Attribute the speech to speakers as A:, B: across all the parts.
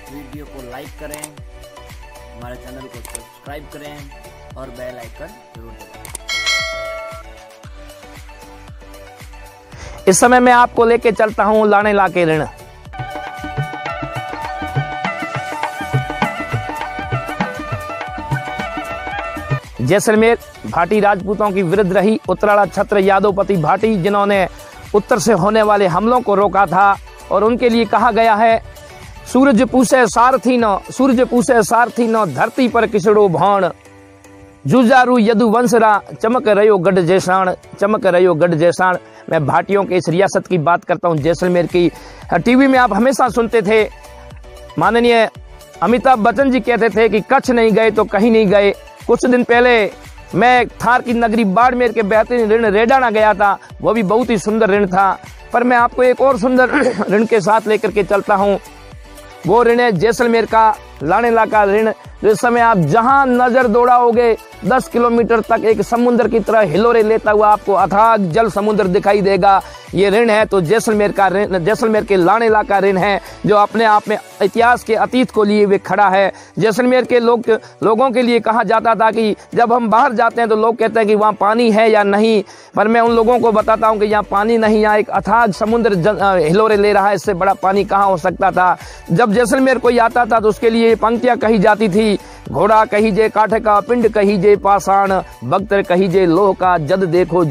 A: Video को like करें, हमारे चैनल को सब्सक्राइब करें और बेल आइकन जरूर दबाएं।
B: इस समय मैं आपको लेके चलता हूँ लानेला के ऋण। जैसलमेर भाटी राजपूतों की विरुद्ध रही उत्तराला छत्र यादवपति भाटी, जिन्होंने उत्तर से होने वाले हमलों को रोका था। और उनके लिए कहा गया है, सूरज पूसे सारथी न धरती पर किसड़ो भाण, जुजारू यदुवंशरा चमक रयो गढ़ जैसाण। मैं भाटियों के इस रियासत की बात करता हूँ, जैसलमेर की। टीवी में आप हमेशा सुनते थे, माननीय अमिताभ बच्चन जी कहते थे कि कच्छ नहीं गए तो कहीं नहीं गए। कुछ दिन पहले मैं थार की नगरी बाड़मेर के बेहतरीन ऋण रेडाना गया था, वो भी बहुत ही सुंदर ऋण था। पर मैं आपको एक और सुंदर ऋण के साथ लेकर के चलता हूँ। वो ऋण है जैसलमेर का लानेला का ऋण। इस समय आप जहां नजर दौड़ाओगे 10 किलोमीटर तक एक समुद्र की तरह हिलोरे लेता हुआ आपको अथाह जल समुद्र दिखाई देगा। ये ऋण है तो जैसलमेर का ऋण, जैसलमेर के लानेला का ऋण है, जो अपने आप में इतिहास के अतीत को लिए हुए खड़ा है। जैसलमेर के लोगों के लिए कहा जाता था कि जब हम बाहर जाते हैं तो लोग कहते हैं कि वहाँ पानी है या नहीं, पर मैं उन लोगों को बताता हूँ कि यहाँ पानी नहीं, यहाँ एक अथाह समुद्र हिलोरे ले रहा है, इससे बड़ा पानी कहाँ हो सकता था। जब जैसलमेर कोई आता था तो उसके लिए पंक्तियाँ कही जाती थी, घोड़ा कही जे काठ का, पिंड कही जे पाषाण, बख्तर कही जे लोह का, जद देखो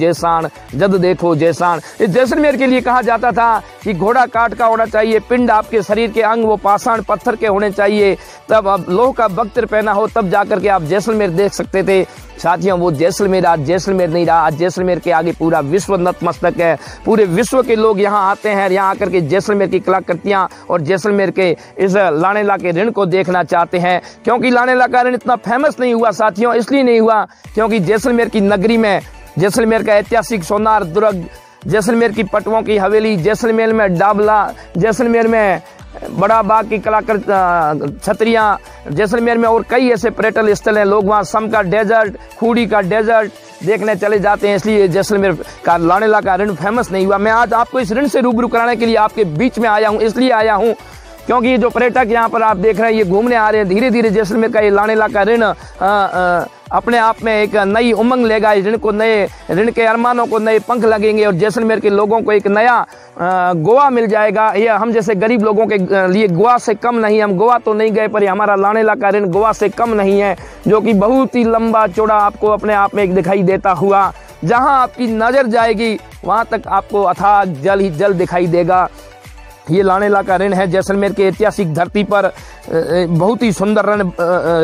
B: जैसाण। इस जैसलमेर के लिए कहा जाता था कि घोड़ा काठ का होना चाहिए, पिंड आपके शरीर के अंग वो पाषाण पत्थर के होने चाहिए, तब अब लोह का बख्तर पहना हो तब जाकर के आप जैसलमेर देख सकते थे। साथियों, वो जैसलमेर आज जैसलमेर नहीं रहा। आज जैसलमेर के आगे पूरा विश्व नतमस्तक है। पूरे विश्व के लोग यहाँ आते हैं, यहाँ आकर के जैसलमेर की कलाकृतियाँ और जैसलमेर के इस लानेला के ऋण को देखना चाहते हैं। क्योंकि लानेला का ऋण इतना फेमस नहीं हुआ साथियों, इसलिए नहीं हुआ क्योंकि जैसलमेर की नगरी में जैसलमेर का ऐतिहासिक सोनार दुर्ग, जैसलमेर की पटवों की हवेली, जैसलमेर में डाबला, जैसलमेर में बड़ा बाग की कलाकृत छतरियाँ, जैसलमेर में और कई ऐसे पर्यटन स्थल हैं। लोग वहाँ सम का डेजर्ट, खूड़ी का डेजर्ट देखने चले जाते हैं, इसलिए जैसलमेर का लानेला का ऋण फेमस नहीं हुआ। मैं आज आपको इस ऋण से रूबरू कराने के लिए आपके बीच में आया हूँ, इसलिए आया हूँ क्योंकि ये जो पर्यटक यहाँ पर आप देख रहे हैं, ये घूमने आ रहे हैं। धीरे धीरे जैसलमेर का ये लानेला का ऋण अपने आप में एक नई उमंग लेगा। इस ऋण को, नए ऋण के अरमानों को नए पंख लगेंगे और जैसलमेर के लोगों को एक नया गोवा मिल जाएगा। ये हम जैसे गरीब लोगों के लिए गोवा से कम नहीं। हम गोवा तो नहीं गए, पर हमारा लानेला का ऋण गोवा से कम नहीं है, जो कि बहुत ही लंबा चौड़ा आपको अपने आप में एक दिखाई देता हुआ, जहाँ आपकी नजर जाएगी वहाँ तक आपको अथाह जल ही जल दिखाई देगा। ये लानेला का ऋण है। जैसलमेर के ऐतिहासिक धरती पर बहुत ही सुंदर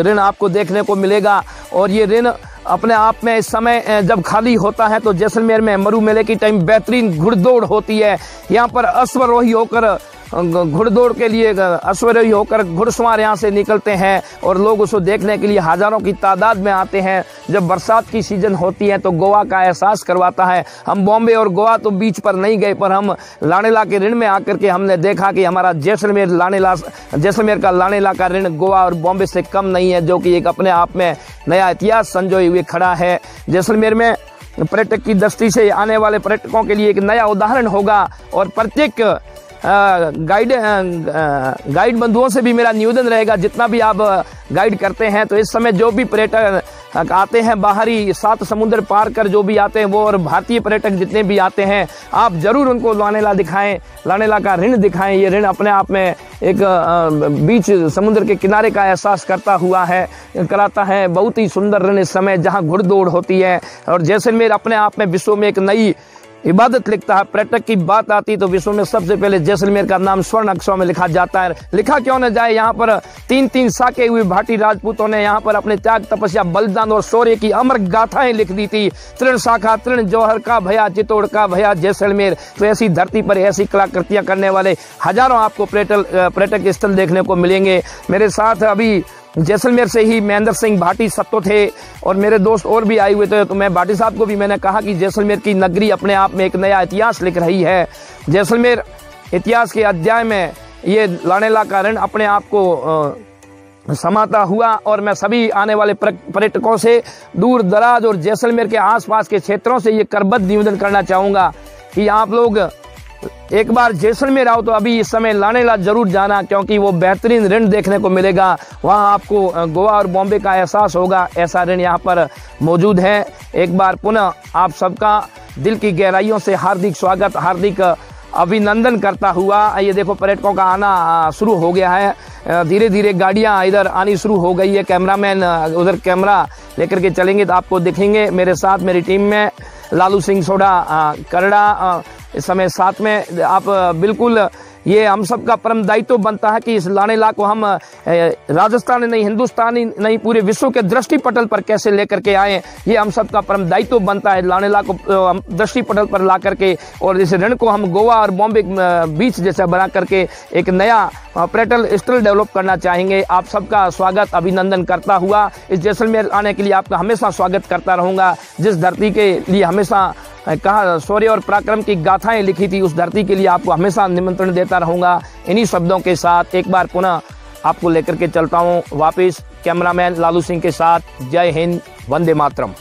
B: ऋण आपको देखने को मिलेगा। और ये ऋण अपने आप में इस समय जब खाली होता है तो जैसलमेर में मरु मेले की टाइम बेहतरीन घुड़दौड़ होती है। यहाँ पर अश्वरोही होकर घुड़दौड़ के लिए अश्वरोही होकर घुड़सवार यहाँ से निकलते हैं और लोग उसको देखने के लिए हजारों की तादाद में आते हैं। जब बरसात की सीजन होती है तो गोवा का एहसास करवाता है। हम बॉम्बे और गोवा तो बीच पर नहीं गए, पर हम लानेला के ऋण में आकर के हमने देखा कि हमारा जैसलमेर का लानेला का ऋण गोवा और बॉम्बे से कम नहीं है, जो कि एक अपने आप में नया इतिहास संजोए हुए खड़ा है। जैसलमेर में पर्यटक की दृष्टि से आने वाले पर्यटकों के लिए एक नया उदाहरण होगा। और प्रत्येक गाइड बंधुओं से भी मेरा निवेदन रहेगा, जितना भी आप गाइड करते हैं तो इस समय जो भी पर्यटक आते हैं बाहरी 7 समुद्र पार कर जो भी आते हैं वो, और भारतीय पर्यटक जितने भी आते हैं, आप जरूर उनको लानेला दिखाएं, लानेला का ऋण दिखाएं। ये ऋण अपने आप में एक बीच समुद्र के किनारे का एहसास कराता है। बहुत ही सुंदर ऋण इस समय, जहाँ घुड़दौड़ होती है। और जैसलमेर अपने आप में विश्व में एक नई इबादत लिखता है। पर्यटक की बात आती तो विश्व में सबसे पहले जैसलमेर का नाम स्वर्ण अक्षरों में लिखा जाता है। लिखा क्यों न जाए, यहाँ पर 3-3 साके हुए भाटी राजपूतों ने यहाँ पर अपने त्याग, तपस्या, बलिदान और शौर्य की अमर गाथाएं लिख दी थी। तृण शाखा, तृण जौहर का भया, चित्तौड़ का भया जैसलमेर। तो ऐसी धरती पर ऐसी कलाकृतियां करने वाले हजारों आपको पर्यटक स्थल देखने को मिलेंगे। मेरे साथ अभी जैसलमेर से ही महेंद्र सिंह भाटी सत्तो थे और मेरे दोस्त और भी आए हुए थे। तो मैं भाटी साहब को भी मैंने कहा कि जैसलमेर की नगरी अपने आप में एक नया इतिहास लिख रही है। जैसलमेर इतिहास के अध्याय में ये लानेला का ऋण अपने आप को समाता हुआ। और मैं सभी आने वाले पर्यटकों से दूर दराज और जैसलमेर के आसपास के क्षेत्रों से ये करबद्ध निवेदन करना चाहूँगा कि आप लोग एक बार जैसलमेर आओ तो अभी इस समय लानेला जरूर जाना, क्योंकि वो बेहतरीन ऋण देखने को मिलेगा। वहाँ आपको गोवा और बॉम्बे का एहसास होगा, ऐसा ऋण यहाँ पर मौजूद है। एक बार पुनः आप सबका दिल की गहराइयों से हार्दिक स्वागत, हार्दिक अभिनंदन करता हुआ ये देखो पर्यटकों का आना शुरू हो गया है। धीरे धीरे गाड़ियाँ इधर आनी शुरू हो गई है। कैमरामैन उधर कैमरा लेकर के चलेंगे तो आपको दिखेंगे। मेरे साथ मेरी टीम में लालू सिंह सोढ़ा करड़ा इस समय साथ में। आप बिल्कुल ये हम सब का परम दायित्व बनता है कि इस लानेला को हम राजस्थान नहीं, हिंदुस्तानी नहीं, पूरे विश्व के दृष्टिपटल पर कैसे लेकर के आए। ये हम सब का परम दायित्व बनता है लानेला को दृष्टिपटल पर ला करके, और इस ऋण को हम गोवा और बॉम्बे बीच जैसा बना करके एक नया पर्यटन स्थल डेवलप करना चाहेंगे। आप सबका स्वागत अभिनंदन करता हुआ इस जैसलमेर आने के लिए आपका हमेशा स्वागत करता रहूँगा। जिस धरती के लिए हमेशा कहा शौर्य और पराक्रम की गाथाएं लिखी थी, उस धरती के लिए आपको हमेशा निमंत्रण देता रहूँगा। इन्हीं शब्दों के साथ एक बार पुनः आपको लेकर के चलता हूँ वापस कैमरामैन लालू सिंह के साथ। जय हिंद, वंदे मातरम।